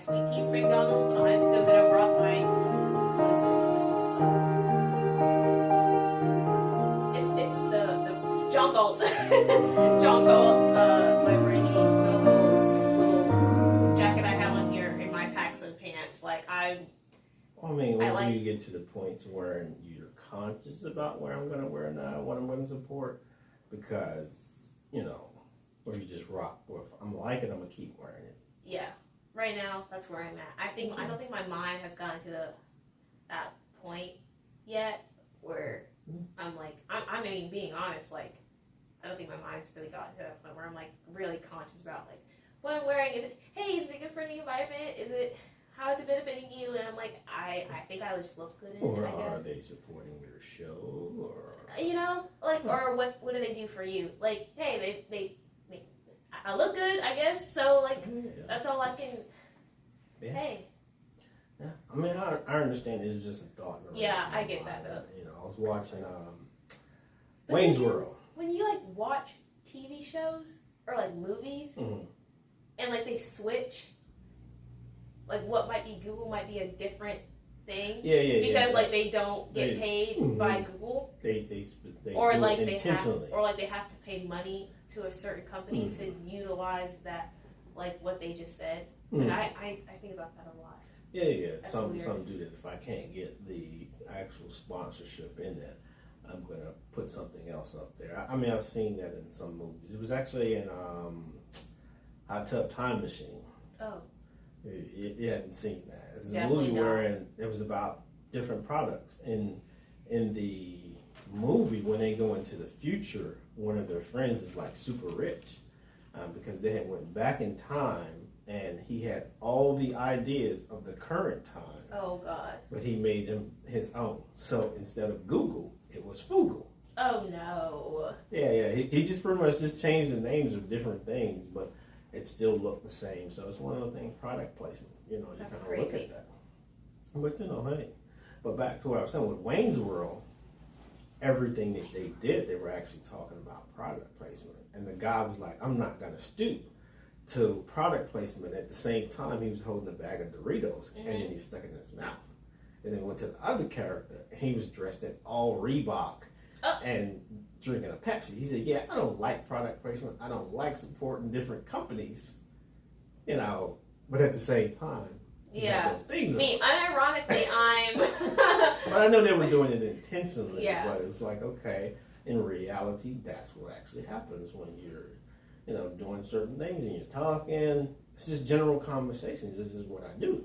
sweet tea from McDonald's. I'm still gonna rock my. What is this? It's the John Galt. John Galt, my brand new little jacket I have on here in my packs and pants. Like I mean, when do you get to the point where you're conscious about where I'm gonna wear now, what I'm gonna support? Because, you know, or you just rock with, I'm like it, I'm gonna keep wearing it. Yeah. Right now, that's where I'm at. I don't think my mind has gotten to that point yet where I'm like, I mean, being honest, like, I don't think my mind's really gotten to that point where I'm like really conscious about like what I'm wearing. Hey, is it good for the environment? How is it benefiting you? And I'm like, I think I just look good in it. Or I guess. Are they supporting your show? Or Or what do they do for you? Like, hey, they I look good, I guess. So like, that's all I can. Yeah. Hey. Yeah, I mean, I understand. It's just a thought. Yeah, I get that though. You know, I was watching Wayne's World. When you like watch TV shows or like movies, and like they switch, like what might be Google might be a different thing. Yeah. Because like they don't get paid by Google. They or do like it they intentionally. they have to pay money to a certain company to utilize that, like what they just said. And I think about that a lot. Yeah. That's Some weird. do that. If I can't get the actual sponsorship in that, I'm gonna put something else up there. I mean, I've seen that in some movies. It was actually in Hot Tub Time Machine. Oh. You hadn't seen that. It's a Definitely movie not. where it was about different products. In the movie, when they go into the future, one of their friends is like super rich because they had went back in time and he had all the ideas of the current time. Oh God. But he made them his own. So instead of Google, it was Fugle. Oh no. Yeah. He just pretty much just changed the names of different things, but it still looked the same. So it's one of the things, product placement. You know, you kind of look at that. But you know, hey. But back to what I was saying with Wayne's World, everything that they did, they were actually talking about product placement. And the guy was like, I'm not gonna stoop to product placement. At the same time, he was holding a bag of Doritos and then he stuck it in his mouth. And then went to the other character, and he was dressed in all Reebok and drinking a Pepsi. He said, yeah, I don't like product placement. I don't like supporting different companies, you know, but at the same time, those things. Me, unironically, I'm. But I know they were doing it intentionally, Yeah. but it was like, okay, in reality, that's what actually happens when you're, you know, doing certain things and you're talking. It's just general conversations. This is what I do.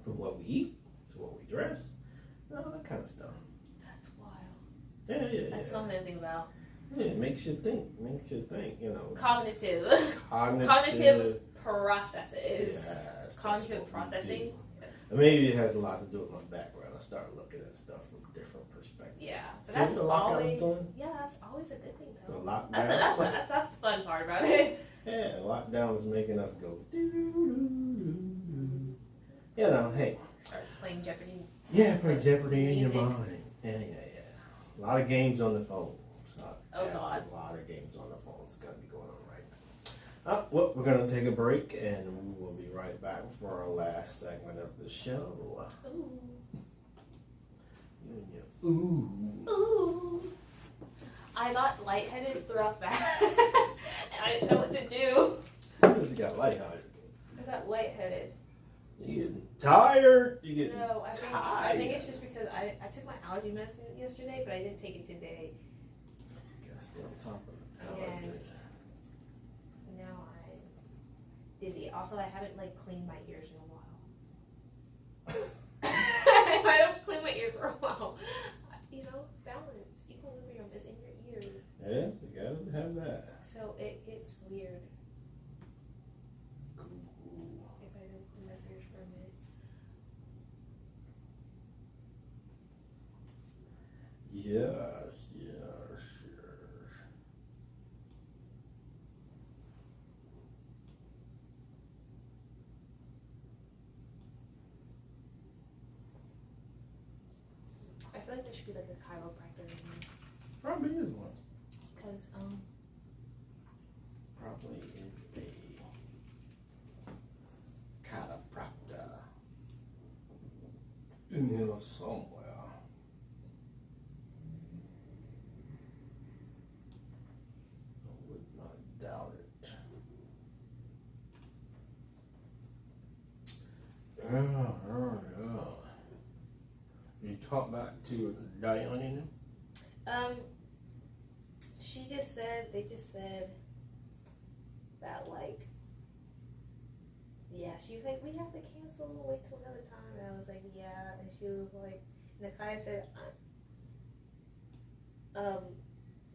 From what we eat to what we dress, all that kind of stuff. That's wild. Yeah. That's something to think about. Yeah, it makes you think, you know. Cognitive processes. Yes, Cognitive processing. Yes. Maybe it has a lot to do with my background. I started looking at stuff from different perspectives. Yeah, but See that's what the lockout always was doing? that's always a good thing The though. lockdown. That's the fun part about it. Yeah, lockdown is making us go. You know, hey. Starts playing Jeopardy. Yeah, play Jeopardy in your Music. mind. Yeah. A lot of games on the phone. So Oh, God. A lot of games on the phone. It's gonna be going on right now. Well, we're gonna take a break and we will be right back for our last segment of the show. Ooh. You and your ooh. Ooh. I got lightheaded throughout that. And I didn't know what to do. Since you got lightheaded. I got lightheaded. You get tired. You get No, tired. I think it's just because I took my allergy medicine yesterday, but I didn't take it today. Gotta stay on top of the And allergies. now I'm dizzy. Also, I haven't like cleaned my ears in a while. I don't clean my ears for a while. You know, balance, equilibrium is in your ears. Yeah, you gotta have that. So it gets weird Cool. if I don't clean my ears for a minute. Yes. I feel like there should be like a chiropractor in here. Probably is one. Because, Probably is a chiropractor. in here somewhere. I would not doubt it. Yeah. You talk back to Diane? They just said that, like, yeah, she was like, we have to cancel, wait till another time, and I was like, yeah, and she was like, Nakia said,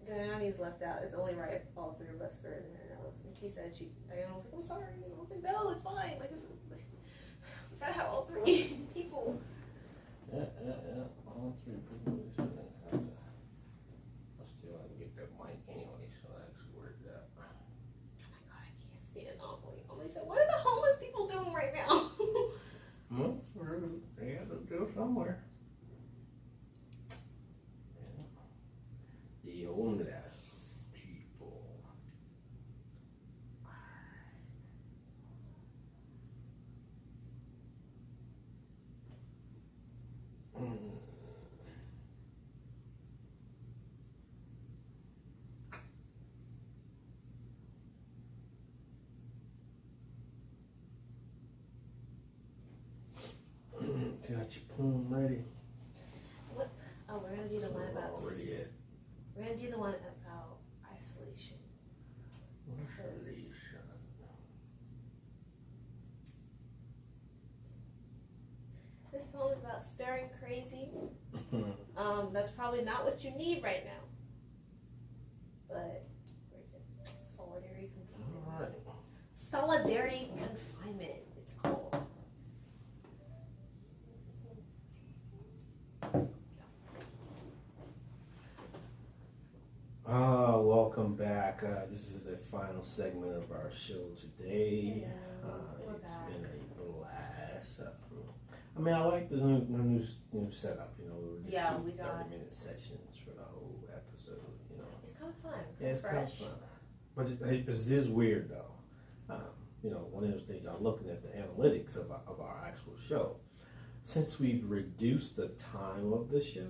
Diane's left out, it's only right if all three of us are in there, and she said, Diane was like, I'm sorry, I was like, no, it's fine, like, we gotta have all three people. Yeah, all three people. I still have to get that mic anyway, so that's where it's at. Oh my god, I can't stand Amelie. Amelie said, what are the homeless people doing right now? Well, they got to go somewhere. Yeah. The homeless people. Got your poem ready? What? Oh, we're gonna do the one about. Already at. We're gonna do the one about isolation. This poem is about stirring crazy. That's probably not what you need right now. But where is it? Solitary confinement. All right. Solitary confinement. It's called. Welcome back. This is the final segment of our show today. It's been a blast. I mean, I like the new setup. You know, we were just 30-minute sessions for the whole episode. You know, It's kind of fun. Yeah, it's kind of fun. But it is weird though. You know, one of those things. I'm looking at the analytics of our actual show. Since we've reduced the time of the show,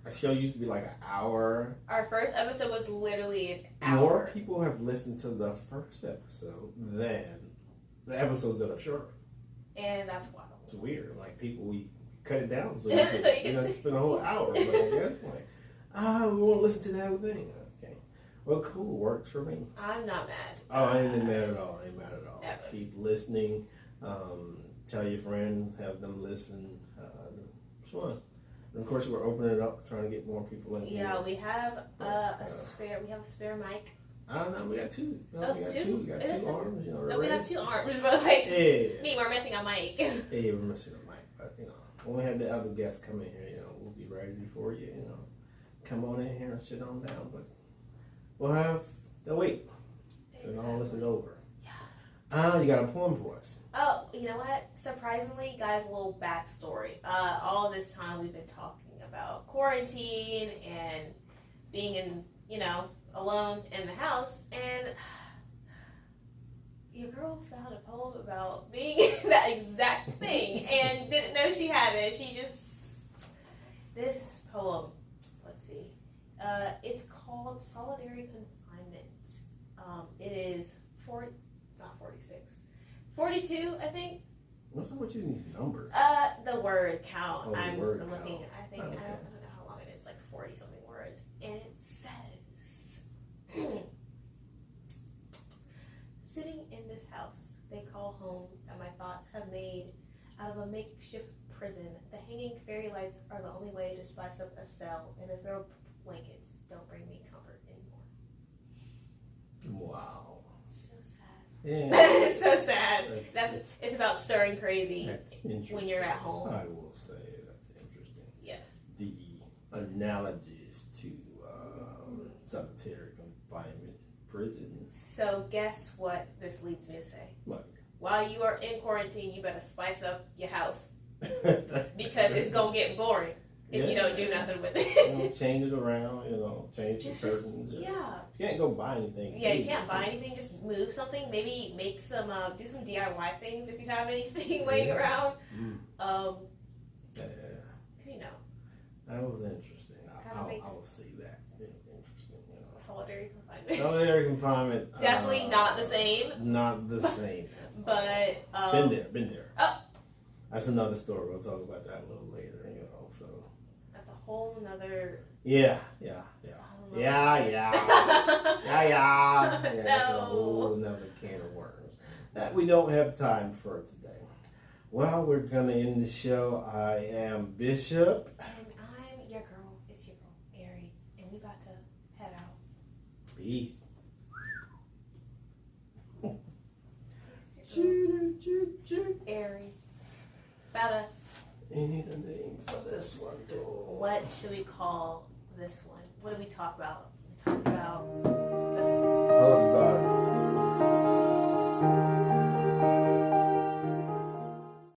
a show used to be like an hour. Our first episode was literally an hour. More people have listened to the first episode than the episodes that are shorter. And that's wild. It's weird. Like we cut it down so you can spend a whole hour. But I guess like, we won't listen to the whole thing. Okay. Well, cool. Works for me. I'm not mad. Oh, I ain't mad at all. Never. Keep listening. Tell your friends, have them listen. It's fun. And of course, we're opening it up, trying to get more people in. Yeah, we have a spare. We have a spare mic. I don't know. We got two. We got two arms. You know, no, we have two arms, but like me, we're missing a mic. Hey, we're missing a mic, but you know, when we have the other guests come in here, you know, we'll be ready for you. You know, come on in here and sit on down, but we'll have the wait till all this is over. Yeah. You got a poem for us. Oh, you know what? Surprisingly, guys, a little backstory. All this time we've been talking about quarantine and being alone in the house, and your girl found a poem about being that exact thing and didn't know she had it. This poem, let's see. It's called Solitary Confinement. It is 42, I think. What's up with you these numbers? The word count. Oh, I'm word looking. count. I think Okay. I don't know how long it is. Like 40 something words, and it says, "Sitting in this house they call home that my thoughts have made out of a makeshift prison. The hanging fairy lights are the only way to spice up a cell, and the throw blankets don't bring me comfort anymore." Wow. So sad. Yeah. It's so sad. It's about stirring crazy when you're at home. I will say that's interesting. Yes. The analogies to solitary confinement prison. So guess what this leads me to say? What? While you are in quarantine, you better spice up your house because it's gonna get boring if you don't do nothing with it. Change it around, change the curtains. Yeah. You can't go buy anything. Yeah, you can't buy anything. Just move something. Maybe make some, do some DIY things if you have anything laying around. Yeah. You know, That was interesting. Kinda makes- I'll see that. Interesting, you know. solitary confinement. Solitary confinement. Definitely not the same. Not the same. But Been there. Oh. That's another story. We'll talk about that a little later, you know. So that's a whole nother. yeah. That's a No. whole nother can of worms that we don't have time for today. Well, we're gonna end the show. I am Bishop. And I'm your girl. It's your girl, Ari. And we about to head out. Peace. Ari. Bella. You need a name for this one, though. What should we call this one? What did we talk about? We talked about this. Talk about